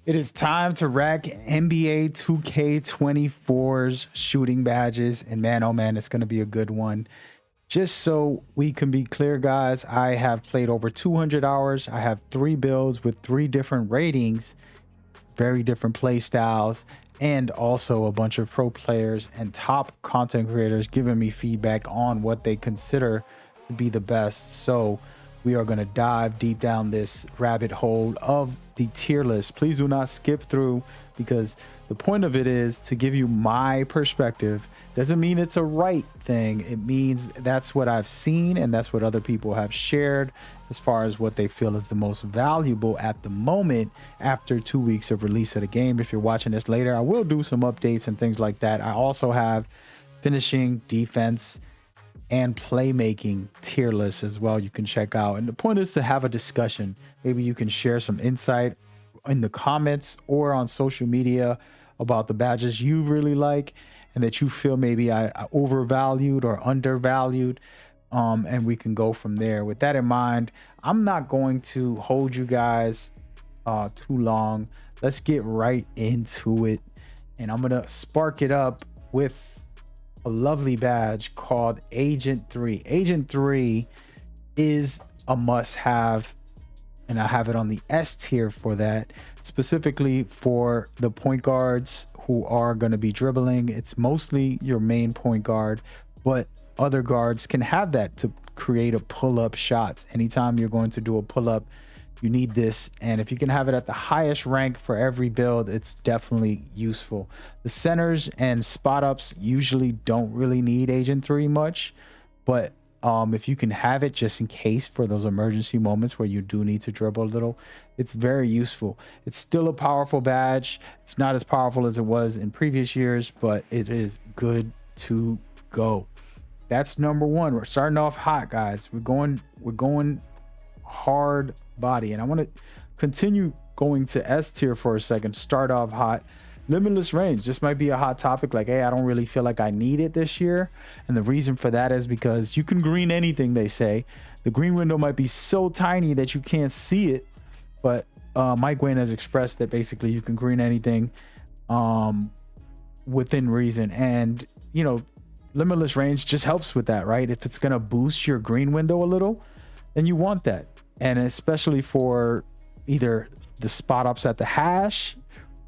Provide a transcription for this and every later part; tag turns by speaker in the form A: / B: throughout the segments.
A: It is time to rack NBA 2K24's shooting badges. And man, oh man, it's going to be a good one. Just so we can be clear, guys, I have played over 200 hours. I have 3 builds with 3 different ratings, very different play styles, and also a bunch of pro players and top content creators giving me feedback on what they consider to be the best. So we are going to dive deep down this rabbit hole of the tier list. Please do not skip through, because the point of it is to give you my perspective. Doesn't mean it's a right thing. It means that's what I've seen and that's what other people have shared as far as what they feel is the most valuable at the moment after 2 weeks of release of the game. If you're watching this later, I will do some updates and things like that. I also have finishing, defense, and playmaking tier lists as well you can check out. And the point is to have a discussion. Maybe you can share some insight in the comments or on social media about the badges you really like and that you feel maybe I overvalued or undervalued. And we can go from there. With that in mind, I'm not going to hold you guys too long. Let's get right into it. And I'm going to spark it up with a lovely badge called Agent 3. Agent 3 is a must-have, and I have it on the S tier for that, specifically for the point guards who are going to be dribbling. It's mostly your main point guard, but other guards can have that to create a pull-up shots. Anytime you're going to do a pull-up, you need this, and if you can have it at the highest rank for every build, it's definitely useful. The centers and spot ups usually don't really need Agent 3 much, but if you can have it just in case for those emergency moments where you do need to dribble a little, it's very useful. It's still a powerful badge. It's not as powerful as it was in previous years, but it is good to go. That's number one. We're starting off hot, guys. We're going hard body, and I want to continue going to S tier for a second. Start off hot. Limitless range. This might be a hot topic, like, hey, I don't really feel like I need it this year, and the reason for that is because you can green anything. They say the green window might be so tiny that you can't see it, but Mike Wayne has expressed that basically you can green anything within reason, and you know, limitless range just helps with that, right? If it's gonna boost your green window a little, then you want that. And especially for either the spot ups at the hash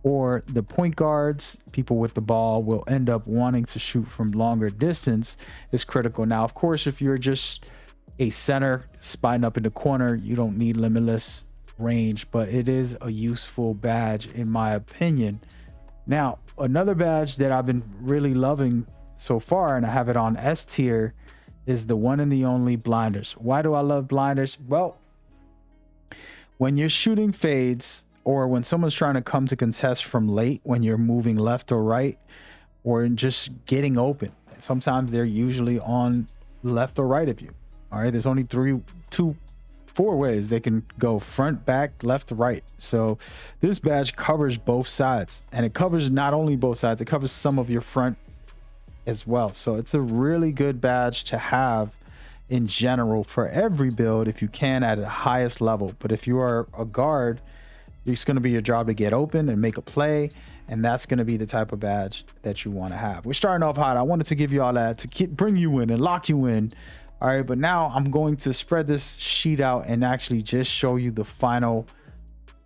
A: or the point guards, people with the ball will end up wanting to shoot from longer distance is critical. Now, of course, if you're just a center spotting up in the corner, you don't need limitless range, but it is a useful badge in my opinion. Now, another badge that I've been really loving so far, and I have it on S tier, is the one and the only blinders. Why do I love blinders? Well, when you're shooting fades, or when someone's trying to come to contest from late, when you're moving left or right, or just getting open, sometimes they're usually on left or right of you. All right, there's only 4 ways they can go: front, back, left, right. So this badge covers both sides, and it covers not only both sides, it covers some of your front as well. So it's a really good badge to have in general for every build if you can at the highest level. But if you are a guard, it's going to be your job to get open and make a play, and that's going to be the type of badge that you want to have. We're starting off hot. I wanted to give you all that to bring you in and lock you in. All right, but now I'm going to spread this sheet out and actually just show you the final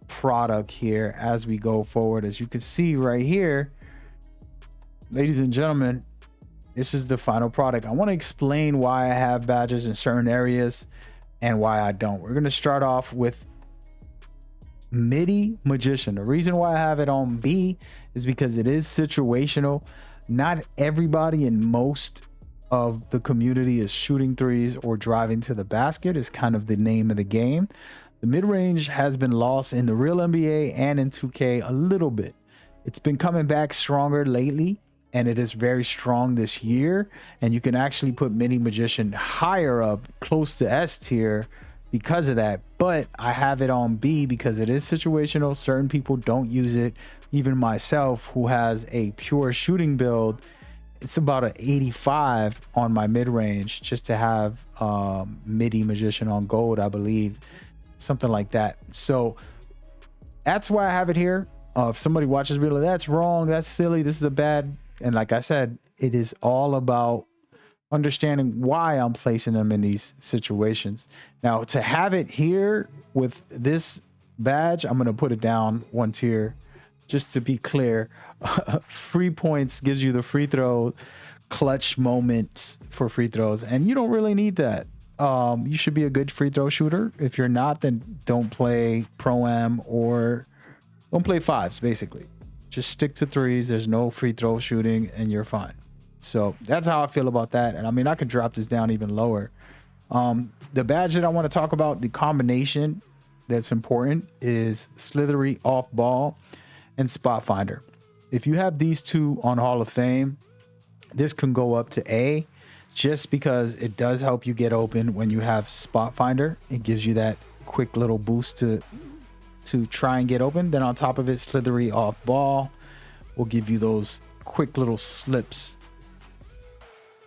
A: product here as we go forward. As you can see right here, ladies and gentlemen, this is the final product. I want to explain why I have badges in certain areas and why I don't. We're going to start off with MIDI Magician. The reason why I have it on B is because it is situational. Not everybody in most of the community is shooting threes or driving to the basket, is kind of the name of the game. The mid-range has been lost in the real NBA and in 2K a little bit. It's been coming back stronger lately, and it is very strong this year, and you can actually put Mini Magician higher up, close to S tier, because of that. But I have it on B because it is situational. Certain people don't use it. Even myself, who has a pure shooting build, it's about an 85 on my mid-range just to have MIDI Magician on gold, I believe, something like that. So that's why I have it here. If somebody watches me, like, that's wrong, that's silly, this is a bad. And like I said, it is all about understanding why I'm placing them in these situations. Now, to have it here with this badge, I'm going to put it down one tier just to be clear. Free points gives you the free throw clutch moments for free throws, and you don't really need that. You should be a good free throw shooter. If you're not, then don't play Pro-Am or don't play fives, basically. Just stick to threes. There's no free throw shooting and you're fine. So that's how I feel about that. And I mean, I could drop this down even lower. The badge that I want to talk about, the combination that's important, is Slithery Off Ball and Spot Finder. If you have these two on Hall of Fame, this can go up to A, just because it does help you get open when you have Spot Finder. It gives you that quick little boost to try and get open. Then on top of it, Slithery Off Ball will give you those quick little slips.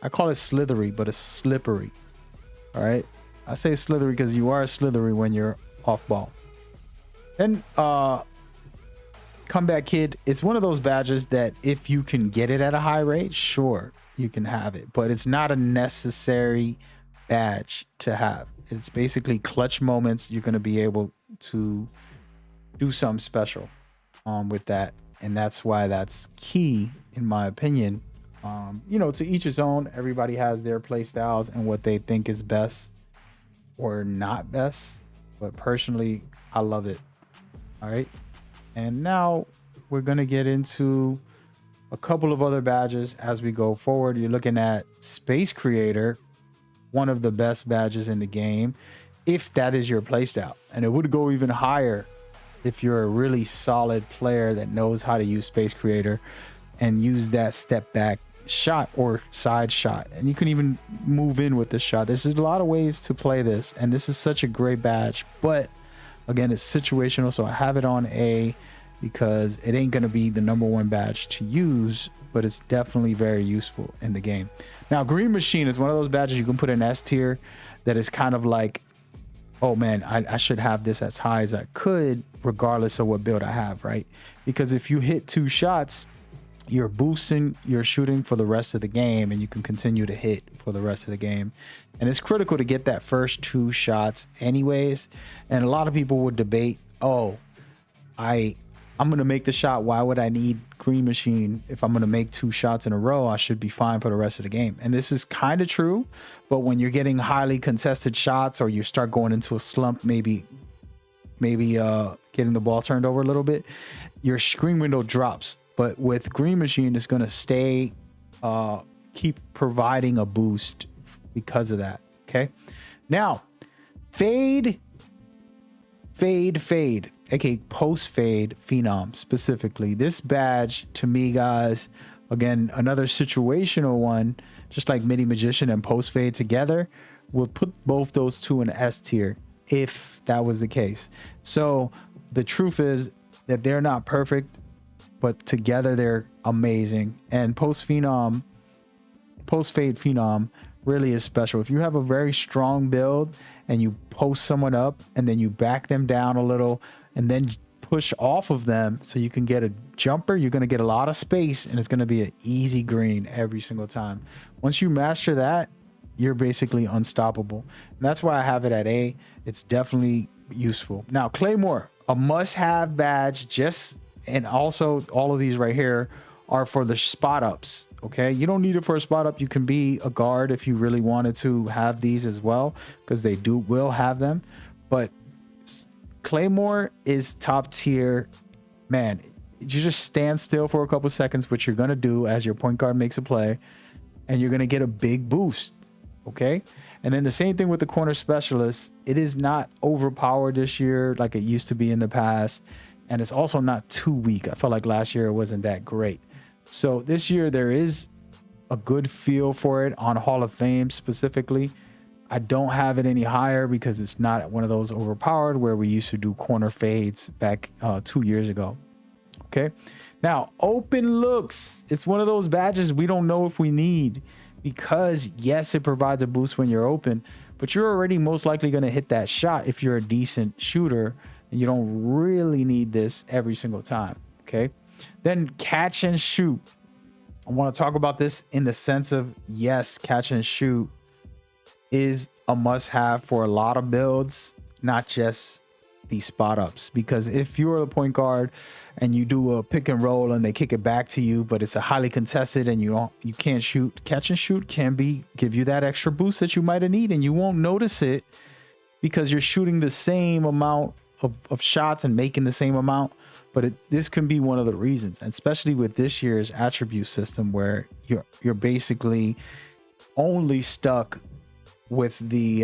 A: I call it slithery, but it's slippery. All right. I say slithery because you are slithery when you're off ball. Then Comeback Kid, it's one of those badges that if you can get it at a high rate, sure, you can have it, but it's not a necessary badge to have. It's basically clutch moments. You're going to be able to do something special with that. And that's why that's key, in my opinion. You know, to each his own. Everybody has their play styles and what they think is best or not best. But personally, I love it. All right. And now we're going to get into a couple of other badges as we go forward. You're looking at Space Creator, one of the best badges in the game, if that is your playstyle. And it would go even higher if you're a really solid player that knows how to use Space Creator and use that step back shot or side shot. And you can even move in with this shot. There's a lot of ways to play this, and this is such a great badge. But again, it's situational, so I have it on A because it ain't going to be the #1 badge to use, but it's definitely very useful in the game. Now, Green Machine is one of those badges you can put in S tier that is kind of like, oh man, I should have this as high as I could, regardless of what build I have, right? Because if you hit 2 shots, you're boosting your shooting for the rest of the game, and you can continue to hit for the rest of the game. And it's critical to get that first 2 shots anyways. And a lot of people would debate, oh, I'm going to make the shot. Why would I need Green Machine? If I'm going to make 2 shots in a row, I should be fine for the rest of the game. And this is kind of true. But when you're getting highly contested shots, or you start going into a slump, maybe getting the ball turned over a little bit, your screen window drops. But with Green Machine, it's going to stay, keep providing a boost because of that. Okay. Now, fade, aka post fade phenom specifically. This badge to me, guys, again, another situational one, just like Mini Magician and post fade together, we'll put both those two in S tier if that was the case. So the truth is that they're not perfect, but together they're amazing. And post fade phenom really is special. If you have a very strong build and you post someone up and then you back them down a little and then push off of them so you can get a jumper, you're going to get a lot of space, and it's going to be an easy green every single time. Once you master that, you're basically unstoppable. And that's why I have it at A. It's definitely useful. Now, Claymore, a must-have badge, and also all of these right here are for the spot ups. Okay, you don't need it for a spot up. You can be a guard if you really wanted to have these as well, because they will have them. But Claymore is top tier, man. You just stand still for a couple seconds, which you're gonna do as your point guard makes a play, and you're gonna get a big boost. Okay, and then the same thing with the corner specialist. It is not overpowered this year like it used to be in the past, and it's also not too weak. I felt like last year it wasn't that great. So this year there is a good feel for it on Hall of Fame specifically. I don't have it any higher because it's not one of those overpowered where we used to do corner fades back 2 years ago. Okay. Now, open looks. It's one of those badges we don't know if we need, because yes, it provides a boost when you're open, but you're already most likely going to hit that shot if you're a decent shooter, and you don't really need this every single time. Okay. Then catch and shoot. I want to talk about this in the sense of, yes, catch and shoot is a must have for a lot of builds, not just these spot ups. Because if you're the point guard and you do a pick and roll and they kick it back to you, but it's a highly contested and you can't shoot, catch and shoot can give you that extra boost that you might have need, and you won't notice it because you're shooting the same amount of shots and making the same amount. But this can be one of the reasons, and especially with this year's attribute system where you're basically only stuck with the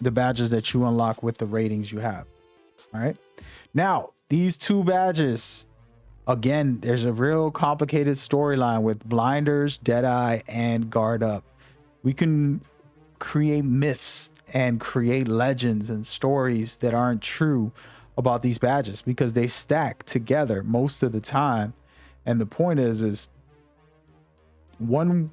A: badges that you unlock with the ratings you have. All right. Now, these 2 badges, again, there's a real complicated storyline with blinders, Deadeye, and guard up. We can create myths and create legends and stories that aren't true about these badges because they stack together most of the time. And the point is one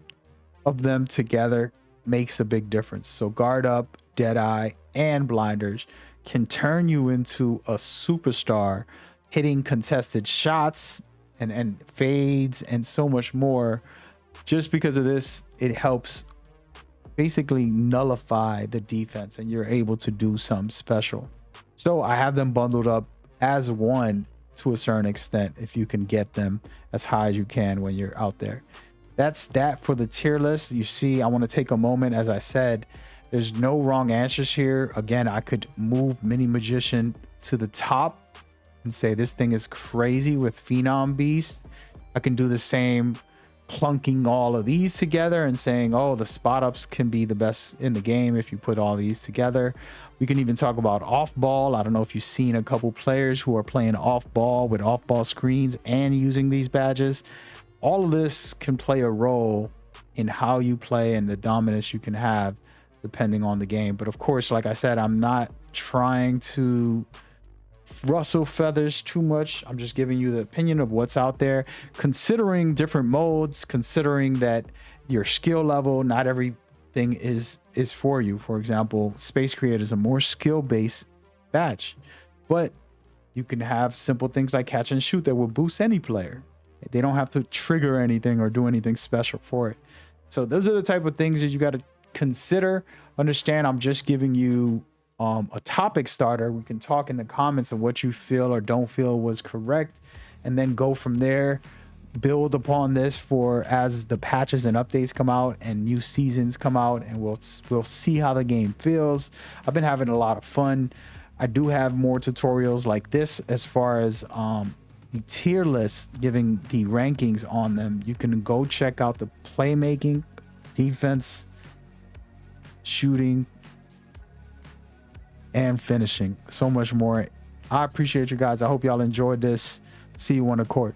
A: of them together makes a big difference. So guard up, Deadeye, and blinders can turn you into a superstar, hitting contested shots and fades and so much more. Just because of this, it helps basically nullify the defense and you're able to do something special. So I have them bundled up as one to a certain extent if you can get them as high as you can when you're out there. That's that for the tier list. You see, I want to take a moment. As I said, there's no wrong answers here. Again, I could move Mini Magician to the top and say this thing is crazy with Phenom Beast. I can do the same, plunking all of these together and saying, oh, the spot ups can be the best in the game if you put all these together. We can even talk about off ball. I don't know if you've seen a couple players who are playing off ball with off ball screens and using these badges. All of this can play a role in how you play and the dominance you can have depending on the game. But of course, like I said, I'm not trying to rustle feathers too much. I'm just giving you the opinion of what's out there, considering different modes, considering that your skill level, not everything is for you. For example, Space Creator is a more skill-based badge, but you can have simple things like catch and shoot that will boost any player. They don't have to trigger anything or do anything special for it. So those are the type of things that you got to consider. Understand, I'm just giving you a topic starter. We can talk in the comments of what you feel or don't feel was correct, and then go from there. Build upon this for as the patches and updates come out and new seasons come out, and we'll see how the game feels. I've been having a lot of fun. I do have more tutorials like this as far as the tier list, giving the rankings on them. You can go check out the playmaking, defense, shooting, and finishing. So much more. I appreciate you guys. I hope y'all enjoyed this. See you on the court.